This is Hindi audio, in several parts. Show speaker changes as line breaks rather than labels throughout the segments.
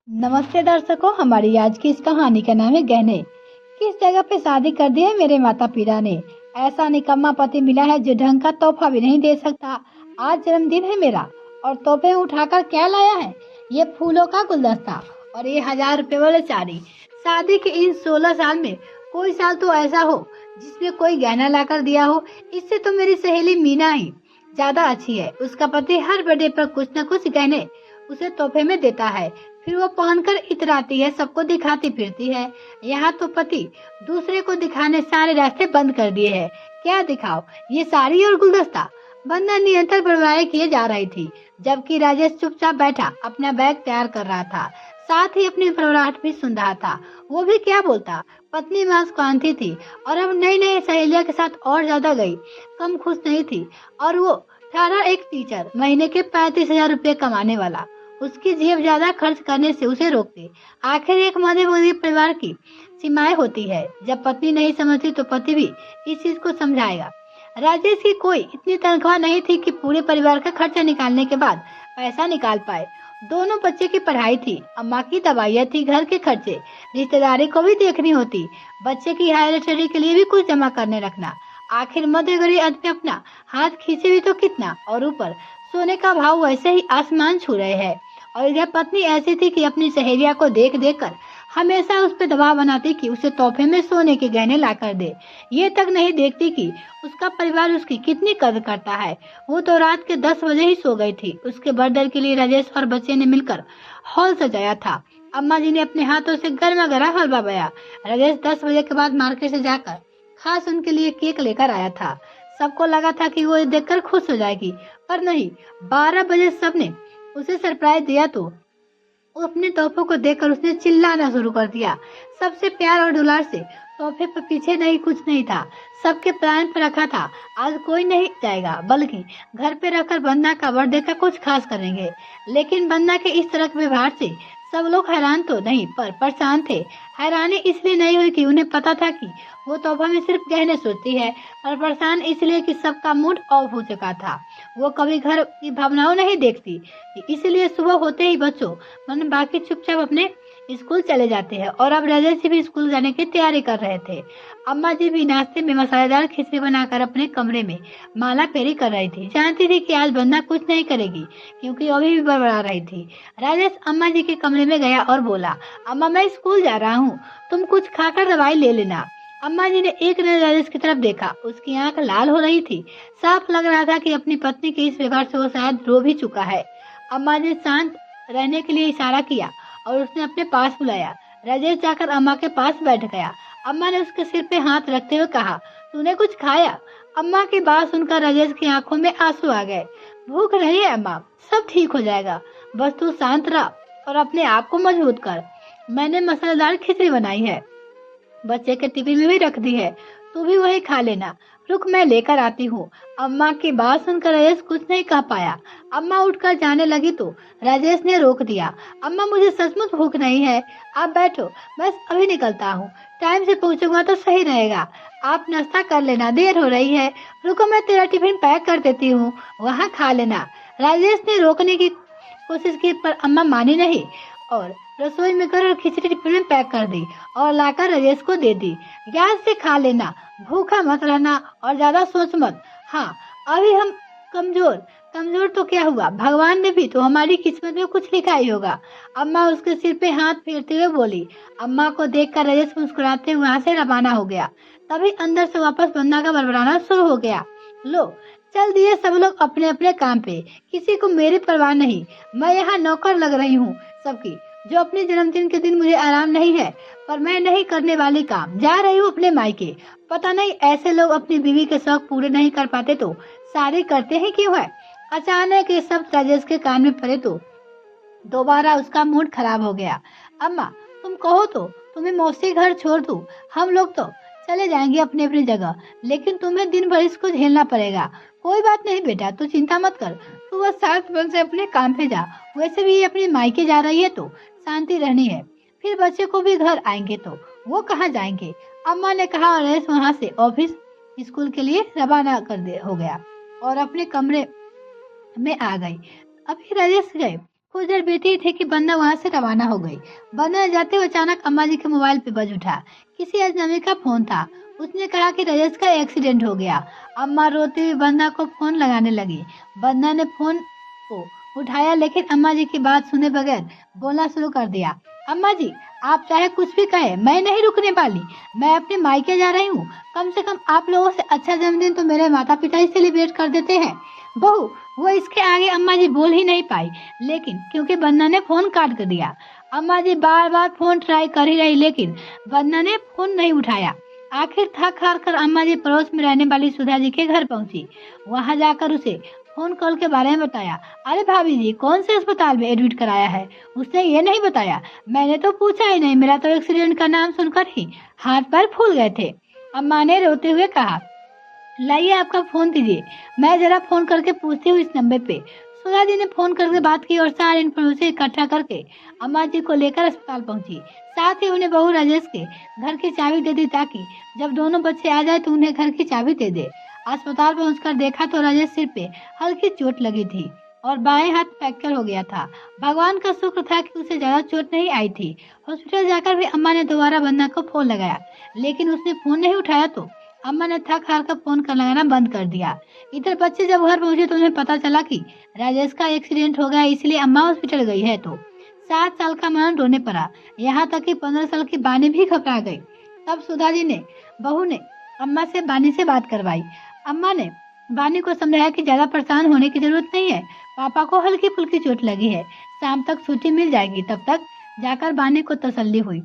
नमस्ते दर्शकों, हमारी आज की इस कहानी का नाम है गहने। किस जगह पे शादी कर दी है मेरे माता पिता ने। ऐसा निकम्मा पति मिला है जो ढंग का तोहफा भी नहीं दे सकता। आज जन्मदिन है मेरा और तोहफे उठाकर क्या लाया है। ये फूलों का गुलदस्ता और ये 1000 रुपए वाली साड़ी। शादी के इन 16 साल में कोई साल तो ऐसा हो जिसमें कोई गहना लाकर दिया हो। इससे तो मेरी सहेली मीना ही ज्यादा अच्छी है। उसका पति हर बर्थडे पर कुछ न कुछ गहने उसे तोहफे में देता है, फिर वो पहनकर इतराती है, सबको दिखाती फिरती है। यहाँ तो पति दूसरे को दिखाने सारे रास्ते बंद कर दिए हैं। क्या दिखाओ, ये साड़ी और गुलदस्ता। वंदना निरंतर बड़बड़ाई किए जा रही थी, जबकि राजेश चुपचाप बैठा अपना बैग तैयार कर रहा था, साथ ही अपनी बड़बड़ाहट भी सुन रहा था। वो भी क्या बोलता, पत्नी मुस्कुराती थी और अब नई नई सहेलियों के साथ और ज्यादा गई, कम खुश नहीं थी। और वो ठहरा एक टीचर, महीने के 35,000 रुपए कमाने वाला। उसकी जेब ज्यादा खर्च करने से उसे रोकती। आखिर एक मध्यम वर्गीय परिवार की सीमाएं होती है। जब पत्नी नहीं समझती तो पति भी इस चीज को समझाएगा। राजेश की कोई इतनी तनख्वाह नहीं थी कि पूरे परिवार का खर्चा निकालने के बाद पैसा निकाल पाए। दोनों बच्चे की पढ़ाई थी, अम्मा की दवाइयाँ थी, घर के खर्चे, रिश्तेदारी को भी देखनी होती, बच्चे की हायर स्टडी के लिए भी कुछ जमा करने रखना। आखिर मध्य गरीब आदमी अपना हाथ खींचे भी तो कितना, और ऊपर सोने का भाव वैसे ही आसमान छू रहे हैं। और यह पत्नी ऐसी थी कि अपनी सहेलिया को देख देख कर हमेशा उस पर दबाव बनाती कि उसे तोहफे में सोने के गहने ला कर दे। ये तक नहीं देखती कि उसका परिवार उसकी कितनी कदर करता है। वो तो रात के 10 बजे ही सो गई थी। उसके बर्थडे के लिए राजेश और बच्चे ने मिलकर हॉल सजाया था। अम्मा जी ने अपने हाथों से गर्मा गर्म हलवा बनाया। राजेश 10 बजे के बाद मार्केट से जाकर खास उनके लिए केक लेकर आया था। सबको लगा था कि वो देखकर खुश हो जाएगी, पर नहीं। 12 बजे सबने उसे सरप्राइज दिया तो वो अपने तोहफों को देखकर उसने चिल्लाना शुरू कर दिया। सबसे प्यार और दुलार से तोहफे पर पीछे नहीं, कुछ नहीं था। सबके प्लान पर रखा था आज कोई नहीं जाएगा, बल्कि घर पे रखकर बन्ना का बर्थडे का कुछ खास करेंगे। लेकिन बन्ना के इस तरह के व्यवहार से सब लोग हैरान तो नहीं पर परेशान थे। हैरानी इसलिए नहीं हुई कि उन्हें पता था कि वो तोहफा में सिर्फ गहने सोचती है, और परेशान इसलिए कि सबका मूड ऑफ हो चुका था। वो कभी घर की भावनाओं नहीं देखती, इसलिए सुबह होते ही बच्चों मन बाकी चुपचाप अपने स्कूल चले जाते हैं। और अब राजेश जी भी स्कूल जाने की तैयारी कर रहे थे। अम्मा जी भी नाश्ते में मसालेदार खिचड़ी बनाकर अपने कमरे में माला फेरी कर रही थी। जानती थी कि आज बंदा कुछ नहीं करेगी, क्योंकि अभी भी बड़बड़ा रही थी। राजेश अम्मा जी के कमरे में गया और बोला, अम्मा मैं स्कूल जा रहा हूँ, तुम कुछ खाकर दवाई ले लेना। अम्मा जी ने एक नजर राजेश की तरफ देखा। उसकी आंख लाल हो रही थी। साफ लग रहा था कि अपनी पत्नी के इस व्यवहार से वो शायद रो भी चुका है। अम्मा ने शांत रहने के लिए इशारा किया और उसने अपने पास बुलाया। राजेश जाकर अम्मा के पास बैठ गया। अम्मा ने उसके सिर पे हाथ रखते हुए कहा, तूने कुछ खाया? अम्मा की बात सुनकर राजेश की आंखों में आंसू आ गए। भूख नहीं है अम्मा, सब ठीक हो जाएगा, बस तू शांत रह और अपने आप को मजबूत कर। मैंने मसालेदार खिचड़ी बनाई है, बच्चे के टिफिन में भी रख दी है, तू भी वही खा लेना। रुक मैं लेकर आती हूँ। अम्मा की बात सुनकर राजेश कुछ नहीं कह पाया। अम्मा उठकर जाने लगी तो राजेश ने रोक दिया। अम्मा मुझे सचमुच भूख नहीं है, आप बैठो, बस अभी निकलता हूँ, टाइम से पहुँचूंगा तो सही रहेगा। आप नाश्ता कर लेना, देर हो रही है। रुको मैं तेरा टिफिन पैक कर देती हूँ, वहाँ खा लेना। राजेश ने रोकने की कोशिश की पर अम्मा मानी नहीं और रसोई में कर खिचड़ी टिफिन में पैक कर दी और लाकर राजेश को दे दी। गैस से खा लेना, भूखा मत रहना और ज्यादा सोच मत। हाँ, अभी हम कमजोर कमजोर तो क्या हुआ, भगवान ने भी तो हमारी किस्मत में कुछ लिखा ही होगा। अम्मा उसके सिर पे हाथ फेरते हुए बोली। अम्मा को देखकर राजेश मुस्कुराते हुए वहाँ से रवाना हो गया। तभी अंदर से वापस बन्ना का बड़बड़ाना शुरू हो गया। लो, चल दिए सब लोग अपने अपने काम पे, किसी को मेरी परवाह नहीं। मैं यहाँ नौकर लग रही हूँ सबकी, जो अपने जन्मदिन के दिन मुझे आराम नहीं है, पर मैं नहीं करने वाली काम। जा रही हूँ अपने मायके। पता नहीं ऐसे लोग अपनी बीवी के शौक पूरे नहीं कर पाते तो शादी करते हैं क्यों है। अचानक ये सब राजेश के कान में पड़े तो दोबारा उसका मूड खराब हो गया। अम्मा तुम कहो तो तुम्हें मौसी घर छोड़ दूं, हम लोग तो चले जाएंगे अपनी अपनी जगह, लेकिन तुम्हें दिन भर इसको झेलना पड़ेगा। कोई बात नहीं बेटा, तू चिंता मत कर, तू बस साथ बन से अपने काम पे जा। वैसे भी ये अपनी मायके जा रही है तो शांति रहनी है, फिर बच्चे को भी घर आएंगे तो वो कहाँ जाएंगे। अम्मा ने कहा और रेस वहाँ से ऑफिस स्कूल के लिए रवाना हो गया और अपने कमरे में आ गई। अभी राजेश गए कुछ देर बीती ही थी कि बन्ना वहां से रवाना हो गई। बन्ना जाते हुए अचानक अम्मा जी के मोबाइल पे बज उठा। किसी अजनबी का फोन था। उसने कहा कि राजेश का एक्सीडेंट हो गया। अम्मा रोती हुई बन्ना को फोन लगाने लगी। बन्ना ने फोन को उठाया लेकिन अम्मा जी की बात सुने बगैर बोलना शुरू कर दिया। अम्मा जी, आप चाहे कुछ भी कहे, मैं नहीं रुकने वाली। मैं अपने मायके जा रही हूँ। कम से कम आप लोगों से अच्छा जन्मदिन तो मेरे माता पिता ही सेलिब्रेट कर देते हैं। बहू, वो इसके आगे अम्मा जी बोल ही नहीं पाई, लेकिन क्योंकि बन्ना ने फोन काट कर दिया। अम्मा जी बार बार फोन ट्राई कर ही रही लेकिन बन्ना ने फोन नहीं उठाया। आखिर थक हार कर अम्मा जी पड़ोस में रहने वाली सुधा जी के घर पहुंची। वहां जाकर उसे फोन कॉल के बारे में बताया। अरे भाभी जी, कौन से अस्पताल में एडमिट कराया है? उसने ये नहीं बताया। मैंने तो पूछा ही नहीं, मेरा तो एक्सीडेंट का नाम सुनकर ही हाथ पैर फूल गए थे। अम्मा ने रोते हुए कहा। लाइए आपका फोन दीजिए, मैं जरा फोन करके पूछती हूँ इस नंबर पे। सुधा जी ने फोन करके बात की और सारे इन्फॉर्मेशन इकट्ठा करके अम्मा जी को लेकर अस्पताल पहुंची। साथ ही उन्हें बहू राजेश के घर की चाबी दे दी ताकि जब दोनों बच्चे आ जाए तो उन्हें घर की चाबी दे दे। अस्पताल पहुंचकर देखा तो राजेश सिर पे हल्की चोट लगी थी और बाएं हाथ फ्रैक्चर हो गया था। भगवान का शुक्र था कि उसे ज्यादा चोट नहीं आई थी। हॉस्पिटल जाकर भी अम्मा ने दोबारा बन्ना को फोन लगाया लेकिन उसने फोन नहीं उठाया तो अम्मा ने थक हार कर फोन कर लगाना बंद कर दिया। इधर बच्चे जब घर पहुंचे तो उन्हें पता चला कि राजेश का एक्सीडेंट हो गया, इसलिए अम्मा हॉस्पिटल गई है तो 7 साल का मनन रोने पड़ा। यहाँ तक कि 15 साल की बानी भी घबरा गई। तब सुधा जी ने बहू ने अम्मा से बानी से बात करवाई। अम्मा ने बानी को समझाया कि ज्यादा परेशान होने की जरूरत नहीं है, पापा को हल्की फुल्की चोट लगी है, शाम तक छुट्टी मिल जाएगी। तब तक जाकर बानी को तसल्ली हुई।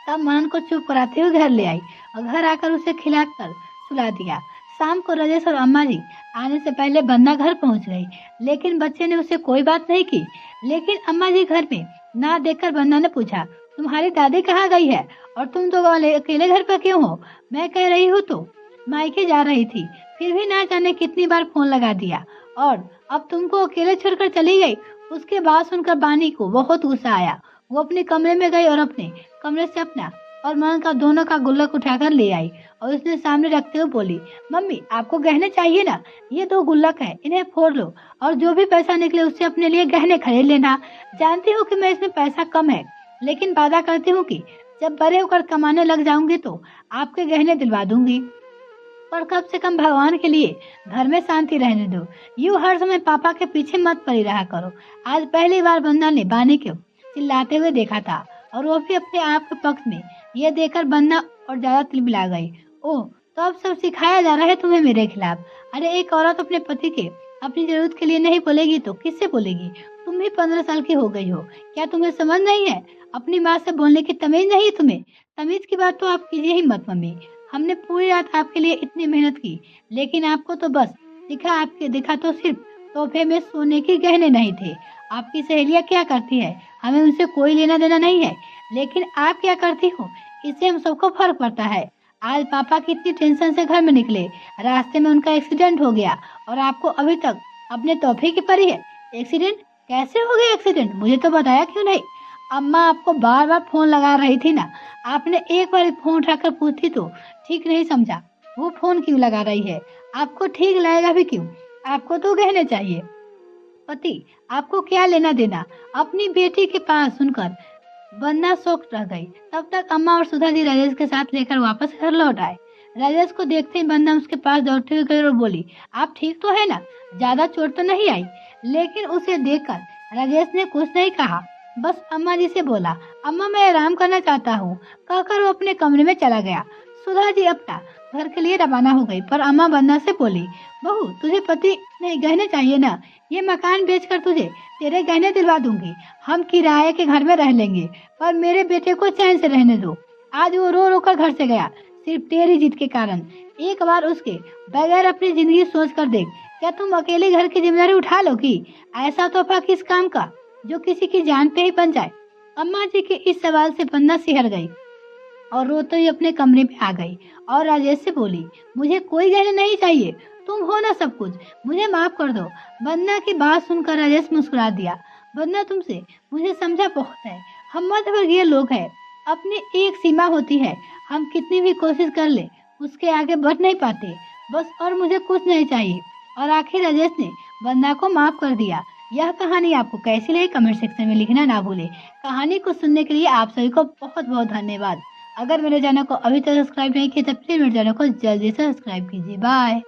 तब मनन को चुप कराते हुए घर ले आई और घर आकर उसे खिलाकर सुला दिया। शाम को राजेश और अम्मा जी आने से पहले बन्ना घर पहुंच गई लेकिन बच्चे ने उसे कोई बात नहीं की। लेकिन अम्मा जी घर में ना देखकर बन्ना ने पूछा, तुम्हारी दादी कहाँ गई है और तुम तो अकेले घर पर क्यों हो? मैं कह रही हूँ तो मायके जा रही थी, फिर भी ना जाने कितनी बार फोन लगा दिया और अब तुमको अकेले छोड़कर चली गई। उसके बाद सुनकर बानी को बहुत गुस्सा आया। वो अपने कमरे में गई और अपने कमरे से अपना और मनन का दोनों का गुल्लक उठाकर ले आई और उसने सामने रखते हुए बोली, मम्मी आपको गहने चाहिए ना? ये 2 गुल्लक है, इन्हें फोड़ लो और जो भी पैसा निकले उससे अपने लिए गहने खरीद लेना। जानती हूँ कि मैं इसमें पैसा कम है लेकिन वादा करती हूँ कि जब बड़े होकर कमाने लग जाऊंगी तो आपके गहने दिलवा दूंगी। पर कम से कम भगवान के लिए घर में शांति रहने दो। यूं हर समय पापा के पीछे मत पड़ी रहा करो। आज पहली बार बन्ना ने बानी को चिल्लाते हुए देखा था और वो भी अपने आप के पक्ष में। यह देखकर बन्ना और ज्यादा तिलमिला गई। ओह, तो अब सब सिखाया जा रहा है तुम्हें मेरे खिलाफ। अरे एक औरत अपने पति के अपनी जरूरत के लिए नहीं बोलेगी तो किससे बोलेगी? तुम भी 15 साल की हो गई हो, क्या तुम्हें समझ नहीं है? अपनी माँ से बोलने की तमीज नहीं है तुम्हें? तमीज की बात तो आप कीजिए ही मत मम्मी। हमने पूरी रात आपके लिए इतनी मेहनत की लेकिन आपको तो बस दिखा तो सिर्फ तोहफे में सोने के गहने नहीं थे। आपकी सहेलियां क्या करती है हमें उनसे कोई लेना देना नहीं है, लेकिन आप क्या करती हो इससे हम सबको फर्क पड़ता है। आज पापा कितनी टेंशन से घर में निकले, रास्ते में उनका एक्सीडेंट हो गया और आपको अभी तक अपने तोहफे की पड़ी है। एक्सीडेंट कैसे हो गया? एक्सीडेंट मुझे तो बताया क्यों नहीं? अम्मा आपको बार बार फोन लगा रही थी ना, आपने एक बार फोन उठाकर पूछी तो ठीक नहीं समझा। वो फोन क्यों लगा रही है? आपको ठीक लगेगा भी क्यों? आपको तो गहने चाहिए। पति आपको क्या लेना देना? अपनी बेटी के पास सुनकर बन्ना शौक रह गई। तब तक अम्मा और सुधा जी राजेश के साथ लेकर वापस घर लौट आए। राजेश को देखते ही बन्ना उसके पास दौड़ते हुए गई और बोली, आप ठीक तो है ना? ज्यादा चोट तो नहीं आई? लेकिन उसे देखकर राजेश ने कुछ नहीं कहा, बस अम्मा जी से बोला, अम्मा मैं आराम करना चाहता हूँ, कहकर वो अपने कमरे में चला गया। सुधा जी अपना घर के लिए रवाना हो गई पर अम्मा बन्ना से बोली, बहू तुझे पति नहीं गहने चाहिए ना? ये मकान बेचकर तुझे तेरे गहने दिलवा दूंगी। हम किराए के घर में रह लेंगे पर मेरे बेटे को चैन से रहने दो। आज वो रो रो कर घर से गया सिर्फ तेरी जिद के कारण। एक बार उसके बगैर अपनी जिंदगी सोच कर देख, क्या तुम अकेले घर की जिम्मेदारी उठा लोगी? ऐसा तोहफा किस काम का जो किसी की जान पे ही बन जाए? अम्मा जी के इस सवाल से बन्ना सिहर गई और रोते हुए अपने कमरे में आ गई और राजेश से बोली, मुझे कोई गहने नहीं चाहिए, तुम हो ना सब कुछ, मुझे माफ कर दो। बन्ना की बात सुनकर राजेश मुस्कुरा दिया। बन्ना तुमसे मुझे समझा बहुत है, हम मध्यवर्गीय लोग हैं, अपनी एक सीमा होती है, हम कितनी भी कोशिश कर ले उसके आगे बढ़ नहीं पाते, बस और मुझे कुछ नहीं चाहिए। और आखिर राजेश ने बन्ना को माफ कर दिया। यह कहानी आपको कैसी लगी कमेंट सेक्शन में लिखना ना भूलें। कहानी को सुनने के लिए आप सभी को बहुत बहुत धन्यवाद। अगर मेरे चैनल को अभी तक सब्सक्राइब नहीं किया तो प्लीज मेरे चैनल को जल्दी से सब्सक्राइब कीजिए। बाय।